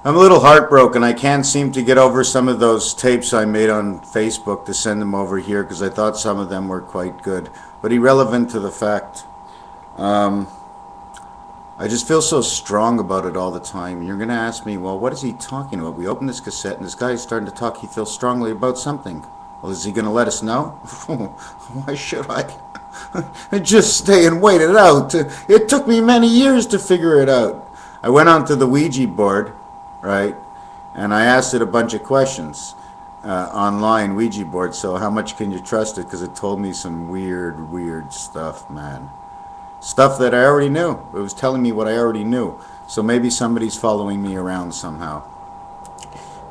I'm a little heartbroken. I can't seem to get over some of those tapes I made on Facebook to send them over here because I thought some of them were quite good. But irrelevant to the fact, I just feel so strong about it all the time. You're going to ask me, well, what is he talking about? We open this cassette and this guy is starting to talk. He feels strongly about something. Well, is he going to let us know? Why should I? Just stay and wait it out. It took me many years to figure it out. I went onto the Ouija board, right? And I asked it a bunch of questions online, Ouija board. So how much can you trust it? Because it told me some weird stuff, man. Stuff that I already knew. It was telling me what I already knew. So maybe somebody's following me around somehow.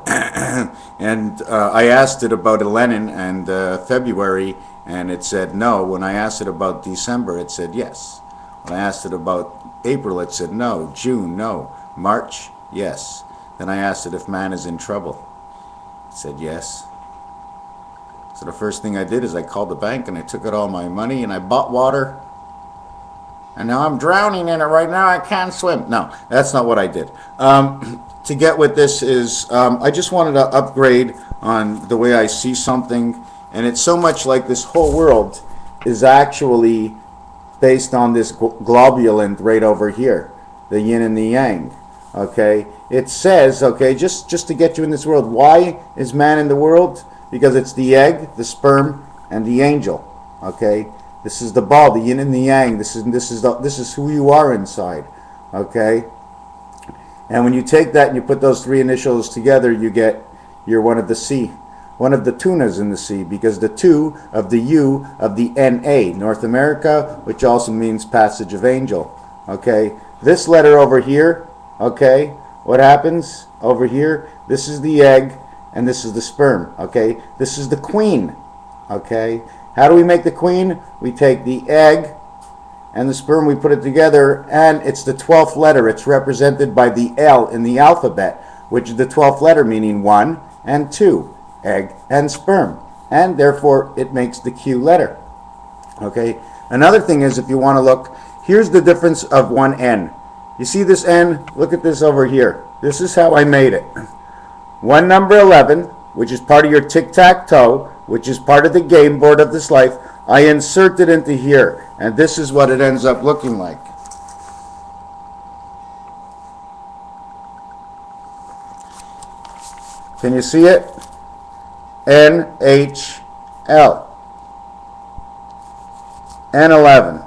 And I asked it about Lenin and February, and it said no. When I asked it about December, it said yes. When I asked it about April, it said no. June, no. March, yes. Then I asked it if man is in trouble. It said yes. So the first thing I did is I called the bank and I took out all my money and I bought water. And now I'm drowning in it right now. I can't swim. No, that's not what I did. To get with this is I just wanted to upgrade on the way I see something. And it's so much like this whole world is actually based on this globulin right over here, the yin and the yang. Okay, it says, okay, just to get you in this world, why is man in the world? Because it's the egg, the sperm, and the angel. Okay, this is the ball, the yin and the yang. This is who you are inside. Okay, and when you take that and you put those three initials together, you're one of the sea, one of the tunas in the sea, because the two of the U of the NA, North America, which also means passage of angel. Okay, this letter over here. Okay, what happens over here? This is the egg and this is the sperm. Okay, this is the queen. Okay, how do we make the queen? We take the egg and the sperm, we put it together, and it's the 12th letter. It's represented by the L in the alphabet, which is the 12th letter, meaning 1 and 2, egg and sperm, and therefore it makes the Q letter. Okay, another thing is, if you want to look, here's the difference of one N. You see this N? Look at this over here. This is how I made it. One number 11, which is part of your tic-tac-toe, which is part of the game board of this life, I insert it into here. And this is what it ends up looking like. Can you see it? NHL. N11.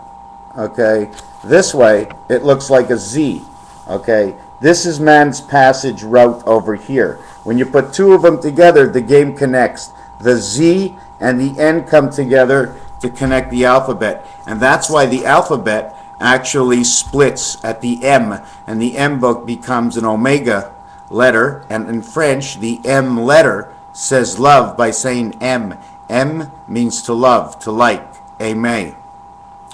Okay. This way, it looks like a Z. Okay. This is man's passage route over here. When you put two of them together, the game connects. The Z and the N come together to connect the alphabet. And that's why the alphabet actually splits at the M. And the M book becomes an omega letter. And in French, the M letter says love by saying M. M means to love, to like, aimer.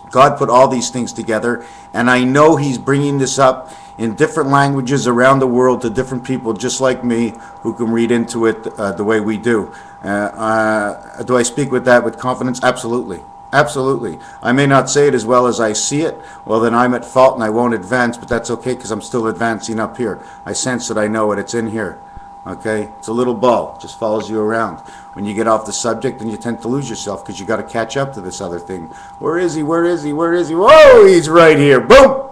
God put all these things together, and I know He's bringing this up in different languages around the world to different people just like me who can read into it the way we do. Do I speak with that with confidence? Absolutely. Absolutely. I may not say it as well as I see it. Well, then I'm at fault and I won't advance, but that's okay because I'm still advancing up here. I sense that I know it. It's in here. Okay? It's a little ball. It just follows you around. When you get off the subject, then you tend to lose yourself because you got to catch up to this other thing. Where is he? Where is he? Where is he? Whoa, he's right here. Boom!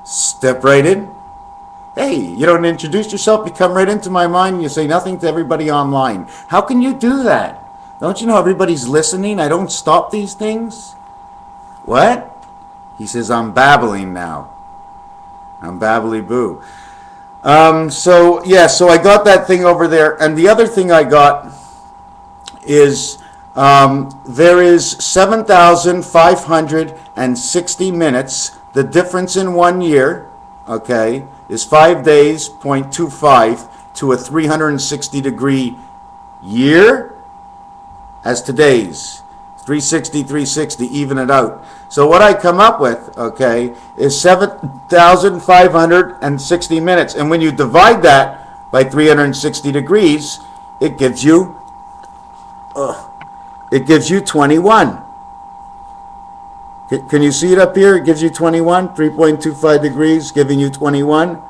Step right in. Hey, you don't introduce yourself, you come right into my mind, and you say nothing to everybody online. How can you do that? Don't you know everybody's listening? I don't stop these things. What? He says, I'm babbling now. I'm babbly-boo. So I got that thing over there. And the other thing I got is there is 7,560 minutes. The difference in 1 year, okay, is 5 days, 0.25 to a 360-degree year as today's. 360, even it out. So what I come up with, okay, is 7,560 minutes. And when you divide that by 360 degrees, it gives you 21. Can you see it up here? It gives you 21, 3.25 degrees, giving you 21.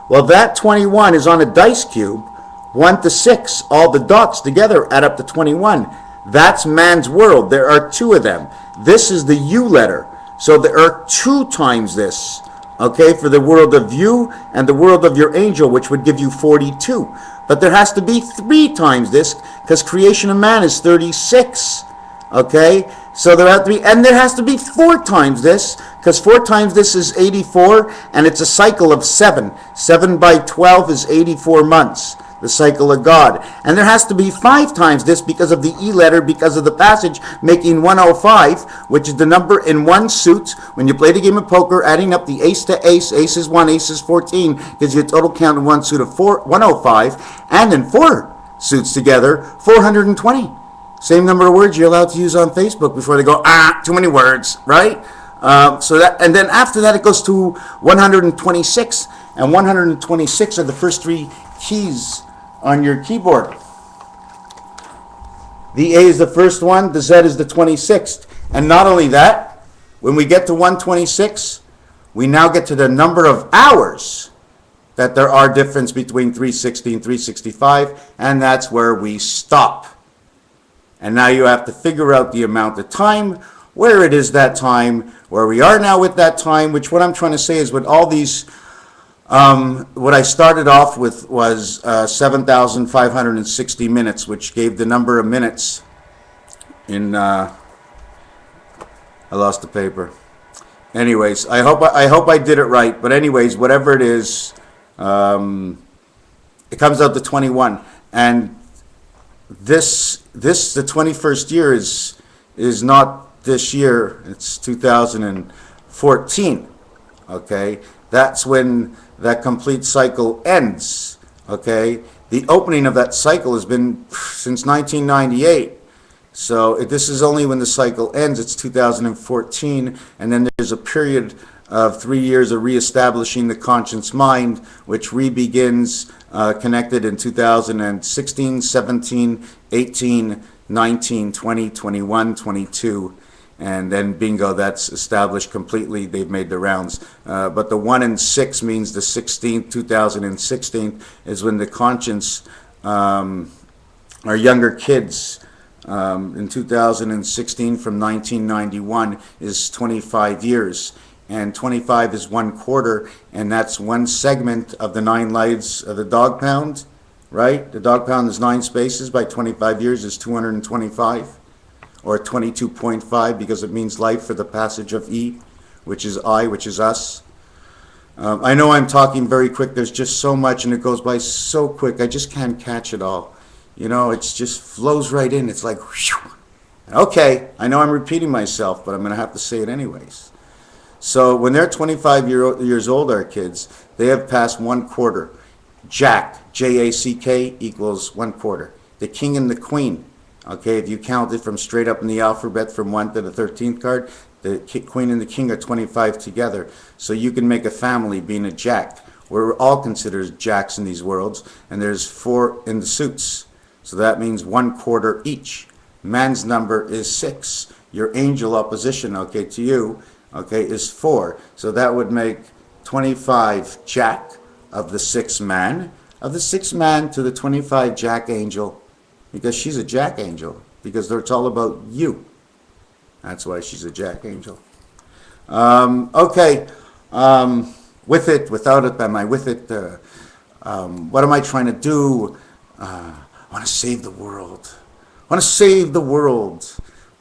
Well, that 21 is on a dice cube, 1 to 6. All the dots together add up to 21. That's man's world. There are two of them. This is the U letter. So there are 2 times this, okay, for the world of you and the world of your angel, which would give you 42. But there has to be 3 times this, because creation of man is 36, okay? So there has to be, and there has to be 4 times this, because 4 times this is 84, and it's a cycle of 7. 7 by 12 is 84 months. The cycle of God. And there has to be 5 times this because of the E letter, because of the passage making 105, which is the number in one suit. When you play the game of poker, adding up the ace to ace, ace is 1, ace is 14, gives you a total count in one suit of 105, and in 4 suits together, 420. Same number of words you're allowed to use on Facebook before they go, too many words, right? So that, and then after that it goes to 126, and 126 are the first 3 keys on your keyboard. The A is the first one, the Z is the 26th. And not only that, when we get to 126, we now get to the number of hours that there are difference between 360 and 365, and that's where we stop. And now you have to figure out the amount of time, where it is that time, where we are now with that time, which what I'm trying to say is with all these what I started off with was 7,560 minutes, which gave the number of minutes in, I lost the paper. Anyways, I hope I did it right. But anyways, whatever it is, it comes out to 21. And this the 21st year is not this year. It's 2014. Okay, that's when that complete cycle ends, okay? The opening of that cycle has been since 1998. So this is only when the cycle ends, it's 2014, and then there's a period of 3 years of reestablishing the conscious mind, which re-begins connected in 2016, 17, 18, 19, 20, 21, 22. And then bingo, that's established completely. They've made the rounds. But the 1 and 6 means the 16th, 2016 is when the conscience, our younger kids, in 2016 from 1991 is 25 years. And 25 is 1/4, and that's one segment of the 9 lives of the dog pound, right? The dog pound is 9 spaces by 25 years is 225. Or 22.5 because it means life for the passage of E, which is I, which is us. I know I'm talking very quick. There's just so much and it goes by so quick. I just can't catch it all. You know, it just flows right in. It's like, whew. Okay, I know I'm repeating myself, but I'm going to have to say it anyways. So when they're 25 years old, our kids, they have passed 1/4. Jack, J-A-C-K, equals 1/4. The king and the queen. Okay, if you count it from straight up in the alphabet from 1 to the 13th card, the queen and the king are 25 together. So you can make a family being a jack. We're all considered jacks in these worlds, and there's 4 in the suits. So that means 1/4 each. Man's number is 6. Your angel opposition, okay, to you, okay, is 4. So that would make 25 jack of the 6 man. Of the 6 man to the 25 jack angel. Because she's a jack angel. Because it's all about you. That's why she's a jack angel. Okay. With it, without it, am I with it? What am I trying to do? I want to save the world. I want to save the world.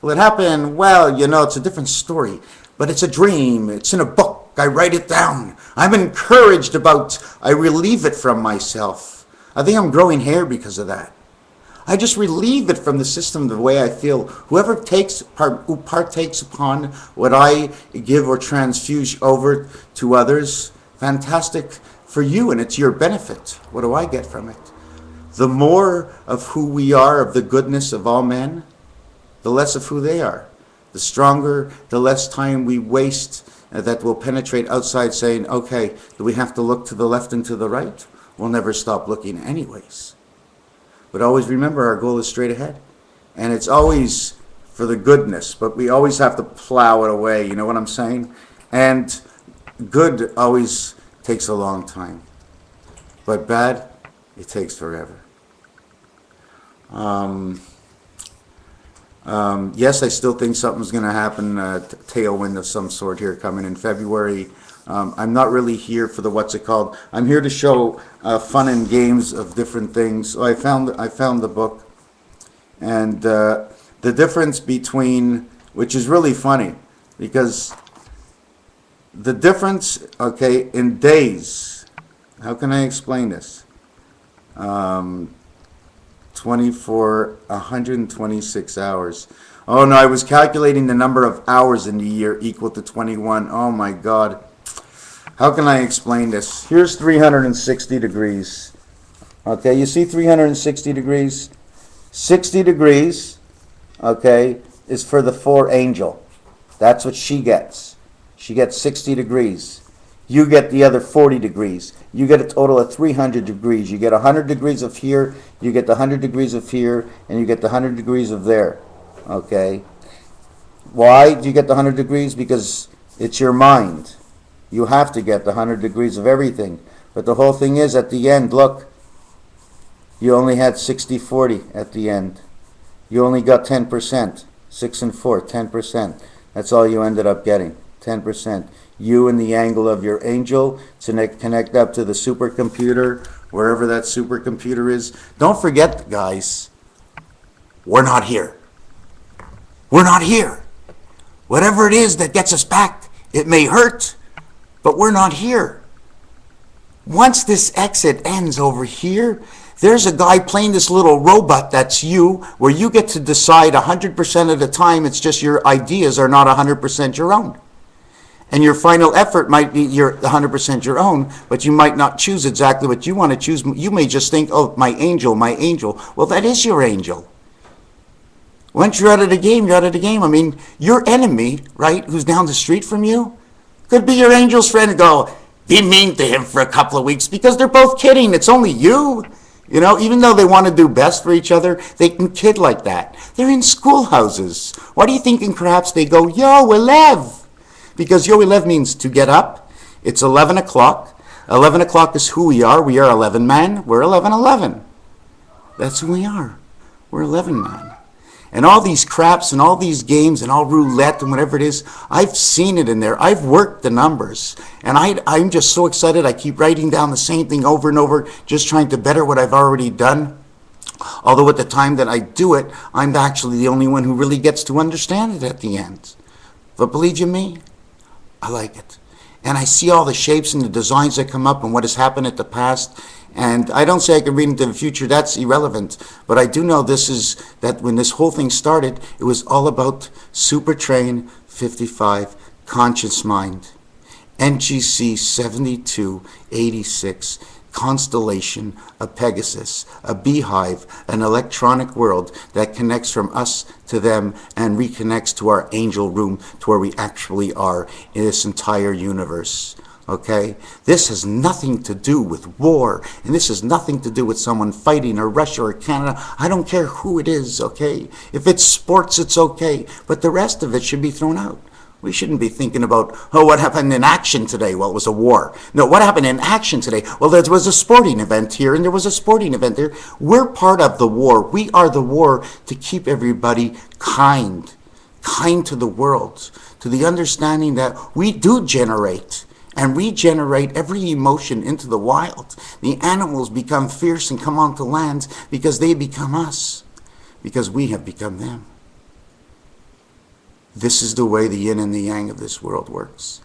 Will it happen? Well, you know, it's a different story. But it's a dream. It's in a book. I write it down. I'm encouraged about, I relieve it from myself. I think I'm growing hair because of that. I just relieve it from the system the way I feel. Whoever who partakes upon what I give or transfuse over to others, fantastic for you, and it's your benefit. What do I get from it? The more of who we are, of the goodness of all men, the less of who they are. The stronger, the less time we waste that will penetrate outside saying, okay, do we have to look to the left and to the right? We'll never stop looking anyways. But always remember, our goal is straight ahead. And it's always for the goodness, but we always have to plow it away, you know what I'm saying? And good always takes a long time. But bad, it takes forever. Yes, I still think something's going to happen, tailwind of some sort here coming in February. I'm not really here for the what's it called. I'm here to show fun and games of different things. So I found the book, and the difference between, which is really funny, because the difference, okay, in days. How can I explain this? 126 hours. Oh no, I was calculating the number of hours in the year equal to 21. Oh my God. How can I explain this? Here's 360 degrees. Okay, you see 360 degrees? 60 degrees, okay, is for the 4 angel. That's what she gets. She gets 60 degrees. You get the other 40 degrees. You get a total of 300 degrees. You get 100 degrees of here, you get the 100 degrees of here, and you get the 100 degrees of there. Okay? Why do you get the 100 degrees? Because it's your mind. You have to get the 100 degrees of everything. But the whole thing is, at the end, look, you only had 60-40 at the end. You only got 10%. 6 and 4, 10%. That's all you ended up getting, 10%. You and the angle of your angel to connect up to the supercomputer, wherever that supercomputer is. Don't forget, guys, we're not here. We're not here. Whatever it is that gets us back, it may hurt, but we're not here. Once this exit ends over here, there's a guy playing this little robot that's you, where you get to decide 100% of the time. It's just your ideas are not 100% your own. And your final effort might be 100% your own, but you might not choose exactly what you want to choose. You may just think, oh, my angel, my angel. Well, that is your angel. Once you're out of the game, you're out of the game. I mean, your enemy, right, who's down the street from you, could be your angel's friend and go, be mean to him for a couple of weeks, because they're both kidding. It's only you. You know, even though they want to do best for each other, they can kid like that. They're in schoolhouses. What are you thinking? Perhaps they go, yo, Elev. Because yo, Elev means to get up. It's 11 o'clock. 11 o'clock is who we are. We are 11 man. We're 11. That's who we are. We're 11 man. And all these craps and all these games and all roulette and whatever it is, I've seen it in there. I've worked the numbers. And I'm just so excited. I keep writing down the same thing over and over, just trying to better what I've already done. Although at the time that I do it, I'm actually the only one who really gets to understand it at the end. But believe you me, I like it. And I see all the shapes and the designs that come up and what has happened at the past. And I don't say I can read into the future, that's irrelevant. But I do know this is that when this whole thing started, it was all about Supertrain 55, Conscious Mind, NGC 7286, Constellation, a Pegasus, a beehive, an electronic world that connects from us to them and reconnects to our angel room, to where we actually are in this entire universe. Okay? This has nothing to do with war, and this has nothing to do with someone fighting or Russia or Canada. I don't care who it is, okay? If it's sports, it's okay, but the rest of it should be thrown out. We shouldn't be thinking about, oh, what happened in action today? Well, it was a war. No, what happened in action today? Well, there was a sporting event here, and there was a sporting event there. We're part of the war. We are the war to keep everybody kind to the world, to the understanding that we do generate and regenerate every emotion into the wild. The animals become fierce and come onto land because they become us, because we have become them. This is the way the yin and the yang of this world works.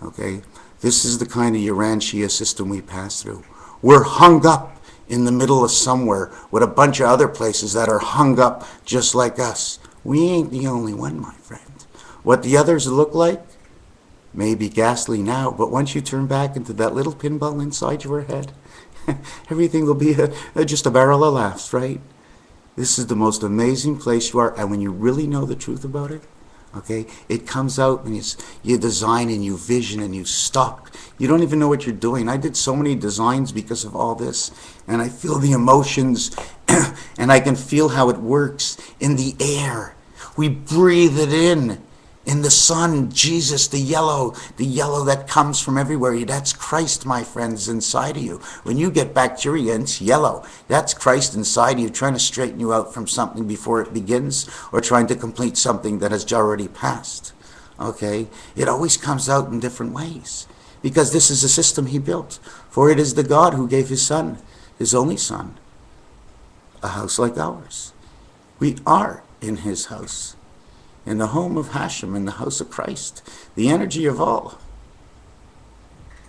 Okay? This is the kind of Urantia system we pass through. We're hung up in the middle of somewhere with a bunch of other places that are hung up just like us. We ain't the only one, my friend. What the others look like may be ghastly now, but once you turn back into that little pinball inside your head, everything will be just a barrel of laughs, right? This is the most amazing place you are, and when you really know the truth about it, okay, it comes out when you design and you vision and you stop. You don't even know what you're doing. I did so many designs because of all this, and I feel the emotions, and I can feel how it works in the air. We breathe it in, In the sun, Jesus, the yellow that comes from everywhere. That's Christ, my friends, inside of you. When you get bacteria, it's yellow. That's Christ inside of you, trying to straighten you out from something before it begins, or trying to complete something that has already passed. Okay? It always comes out in different ways, because this is a system he built. For it is the God who gave his son, his only son, a house like ours. We are in his house, in the home of Hashem, in the house of Christ, the energy of all.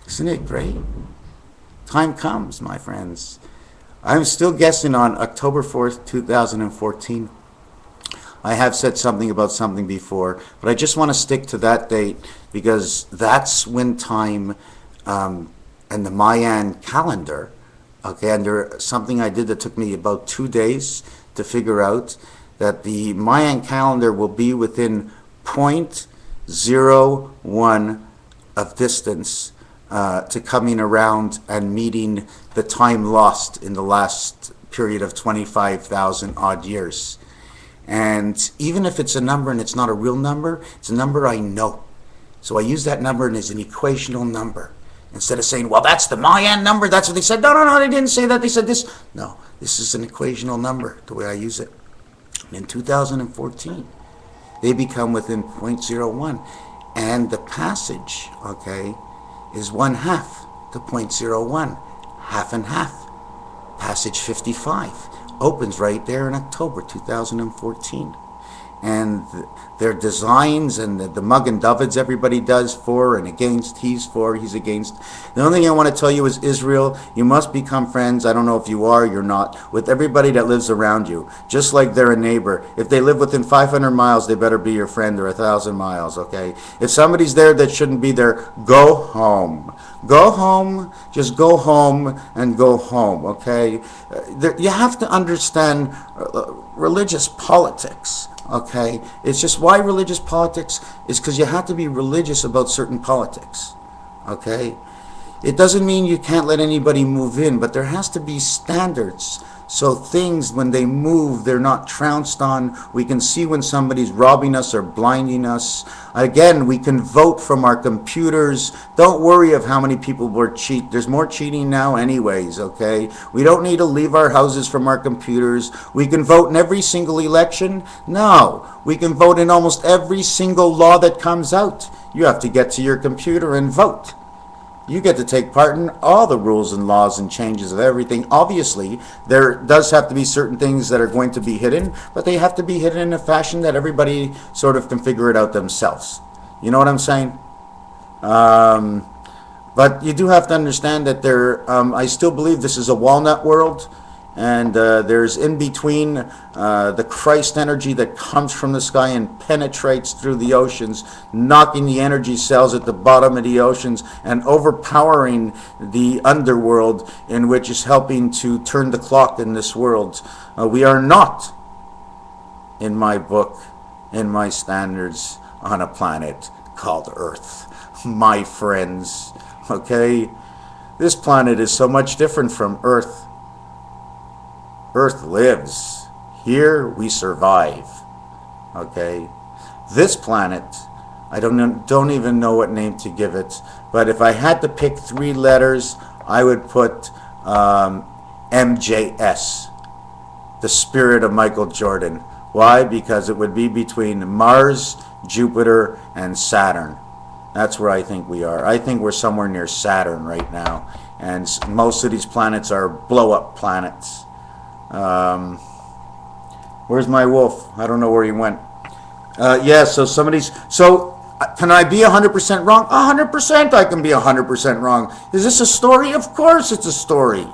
Isn't it great? Time comes, my friends. I'm still guessing on October 4th, 2014. I have said something about something before, but I just want to stick to that date, because that's when time and the Mayan calendar, okay, under something I did that took me about 2 days to figure out, that the Mayan calendar will be within 0.01 of distance to coming around and meeting the time lost in the last period of 25,000 odd years. And even if it's a number and it's not a real number, it's a number I know. So I use that number as an equational number. Instead of saying, well, that's the Mayan number, that's what they said. No, they didn't say that, they said this. No, this is an equational number, the way I use it. In 2014, they become within 0.01, and the passage, okay, is 1/2 to 0.01, half and half. Passage 55 opens right there in October 2014, and their designs and the mug and dovids everybody does for and against, he's for, he's against. The only thing I want to tell you is, Israel, you must become friends, I don't know if you are or you're not, with everybody that lives around you, just like they're a neighbor. If they live within 500 miles, they better be your friend, or 1,000 miles, okay? If somebody's there that shouldn't be there, go home. Go home, just go home and go home, okay? You have to understand religious politics. Okay, it's just why religious politics is because you have to be religious about certain politics. Okay, it doesn't mean you can't let anybody move in, but there has to be standards. So things, when they move, they're not trounced on. We can see when somebody's robbing us or blinding us. Again, we can vote from our computers. Don't worry of how many people were cheat. There's more cheating now anyways, okay? We don't need to leave our houses from our computers. We can vote in every single election. No, we can vote in almost every single law that comes out. You have to get to your computer and vote. You get to take part in all the rules and laws and changes of everything. Obviously, there does have to be certain things that are going to be hidden, but they have to be hidden in a fashion that everybody sort of can figure it out themselves. You know what I'm saying? But you do have to understand that I still believe this is a walnut world, and there's in between the Christ energy that comes from the sky and penetrates through the oceans, knocking the energy cells at the bottom of the oceans and overpowering the underworld, in which is helping to turn the clock in this world. We are not, in my book, in my standards, on a planet called Earth, my friends. Okay? This planet is so much different from Earth. Earth lives. Here we survive. Okay? This planet, I don't even know what name to give it, but if I had to pick 3 letters, I would put MJS, the spirit of Michael Jordan. Why? Because it would be between Mars, Jupiter, and Saturn. That's where I think we are. I think we're somewhere near Saturn right now, and most of these planets are blow-up planets. Where's my wolf? I don't know where he went. Yeah, so can I be 100% wrong? 100% I can be 100% wrong. Is this a story? Of course it's a story.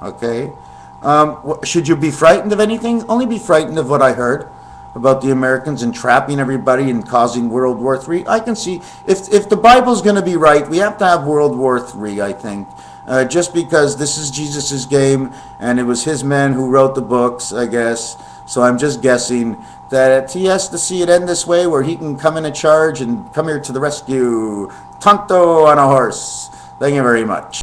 Okay. Should you be frightened of anything? Only be frightened of what I heard about the Americans entrapping everybody and causing World War III. I can see, if the Bible's going to be right, we have to have World War III, I think. Just because this is Jesus's game, and it was his men who wrote the books, I guess. So I'm just guessing that he has to see it end this way, where he can come in a charge and come here to the rescue. Tonto on a horse. Thank you very much.